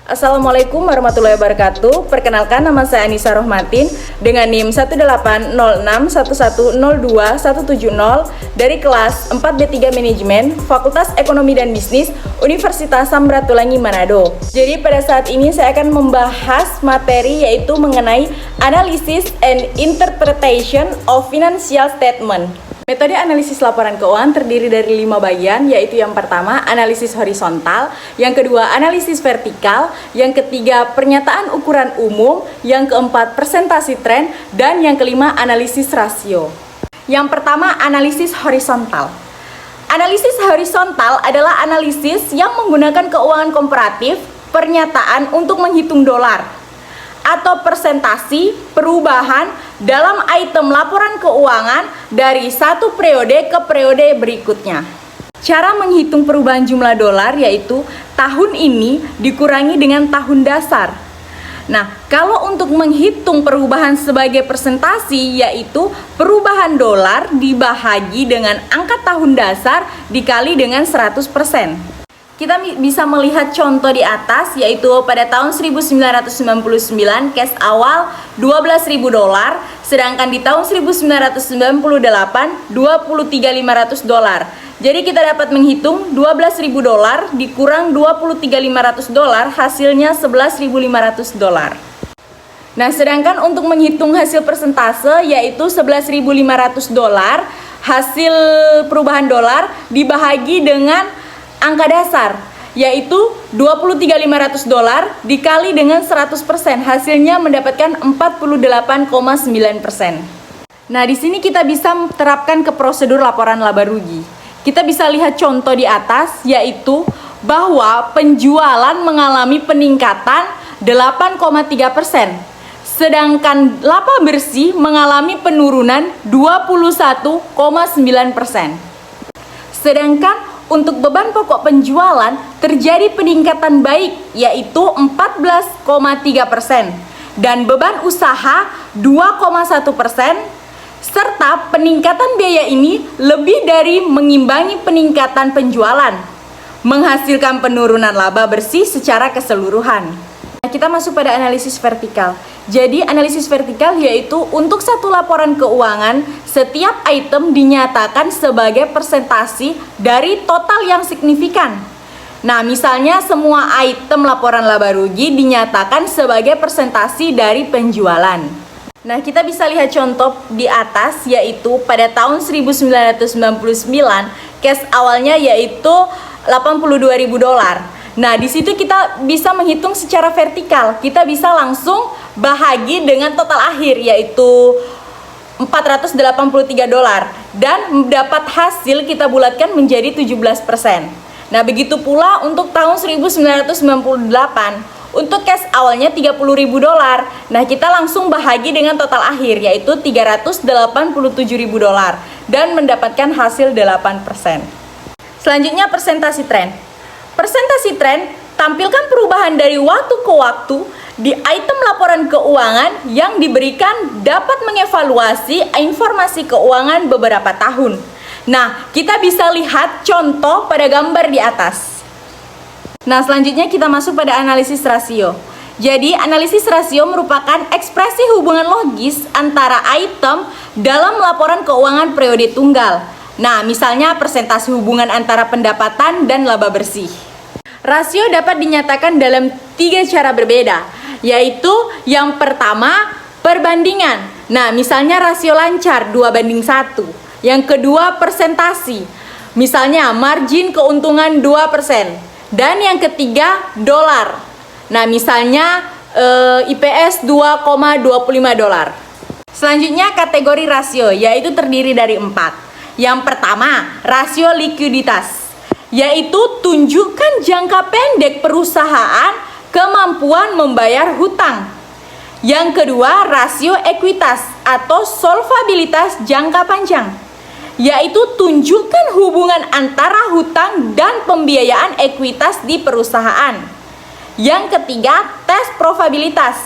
Assalamualaikum warahmatullahi wabarakatuh. Perkenalkan, nama saya Anissa Rohmatin dengan NIM 18061102170 dari kelas 4B3 Manajemen, Fakultas Ekonomi dan Bisnis, Universitas Samratulangi Manado. Jadi pada saat ini saya akan membahas materi yaitu mengenai Analysis and Interpretation of Financial Statement. Metode analisis laporan keuangan terdiri dari 5 bagian, yaitu yang pertama analisis horizontal, yang kedua analisis vertikal, yang ketiga pernyataan ukuran umum, yang keempat presentasi tren, dan yang kelima analisis rasio. Yang pertama analisis horizontal. Analisis horizontal adalah analisis yang menggunakan keuangan komparatif, pernyataan untuk menghitung dolar, atau presentasi perubahan dalam item laporan keuangan dari satu periode ke periode berikutnya. Cara menghitung perubahan jumlah dolar yaitu tahun ini dikurangi dengan tahun dasar. Nah, kalau untuk menghitung perubahan sebagai presentasi yaitu perubahan dolar dibahagi dengan angka tahun dasar dikali dengan 100%. Kita bisa melihat contoh di atas, yaitu pada tahun 1999 cash awal $12.000, sedangkan di tahun 1998 $23.500. Jadi kita dapat menghitung $12.000 dikurang $23.500, hasilnya $11.500. Nah, sedangkan untuk menghitung hasil persentase yaitu $11.500, hasil perubahan dolar dibahagi dengan angka dasar yaitu $23.500 dikali dengan 100%, hasilnya mendapatkan 48,9%. Nah, di sini kita bisa terapkan ke prosedur laporan laba rugi. Kita bisa lihat contoh di atas yaitu bahwa penjualan mengalami peningkatan 8,3%, sedangkan laba bersih mengalami penurunan 21,9%. Sedangkan untuk beban pokok penjualan terjadi peningkatan baik yaitu 14,3% dan beban usaha 2,1%, serta peningkatan biaya ini lebih dari mengimbangi peningkatan penjualan, menghasilkan penurunan laba bersih secara keseluruhan. Kita masuk pada analisis vertikal. Jadi analisis vertikal yaitu untuk satu laporan keuangan, setiap item dinyatakan sebagai persentasi dari total yang signifikan. Nah, misalnya semua item laporan laba rugi dinyatakan sebagai persentasi dari penjualan. Nah, kita bisa lihat contoh di atas yaitu pada tahun 1999 cash awalnya yaitu $82.000. Nah, di situ kita bisa menghitung secara vertikal. Kita bisa langsung bahagi dengan total akhir yaitu $483 dan mendapat hasil kita bulatkan menjadi 17%. Nah, begitu pula untuk tahun 1998 untuk cash awalnya $30.000. Nah, kita langsung bahagi dengan total akhir yaitu $387.000 dan mendapatkan hasil 8%. Selanjutnya presentasi tren. Presentasi tren tampilkan perubahan dari waktu ke waktu di item laporan keuangan yang diberikan dapat mengevaluasi informasi keuangan beberapa tahun. Nah, kita bisa lihat contoh pada gambar di atas. Nah, selanjutnya kita masuk pada analisis rasio. Jadi, analisis rasio merupakan ekspresi hubungan logis antara item dalam laporan keuangan periode tunggal. Nah, misalnya persentase hubungan antara pendapatan dan laba bersih. Rasio dapat dinyatakan dalam 3 cara berbeda, yaitu yang pertama perbandingan. Nah, misalnya rasio lancar 2:1. Yang kedua persentasi, misalnya margin keuntungan 2%. Dan yang ketiga dolar. Nah, misalnya IPS $2,25. Selanjutnya kategori rasio, yaitu terdiri dari 4. Yang pertama, rasio likuiditas, yaitu tunjukkan jangka pendek perusahaan kemampuan membayar hutang. Yang kedua, rasio ekuitas atau solvabilitas jangka panjang, yaitu tunjukkan hubungan antara hutang dan pembiayaan ekuitas di perusahaan. Yang ketiga, tes probabilitas,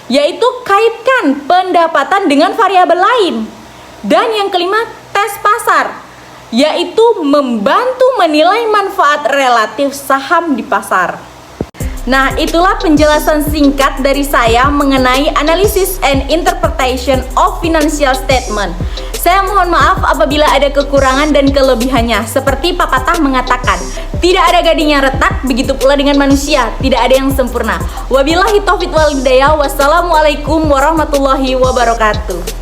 yaitu kaitkan pendapatan dengan variabel lain. Dan yang kelima, tes pasar, yaitu membantu menilai manfaat relatif saham di pasar. Nah, itulah penjelasan singkat dari saya mengenai analysis and interpretation of financial statement. Saya mohon maaf apabila ada kekurangan dan kelebihannya. Seperti pepatah mengatakan, tidak ada gading yang retak, begitu pula dengan manusia, tidak ada yang sempurna. Wabillahi taufiq wal hidayah. Wassalamualaikum warahmatullahi wabarakatuh.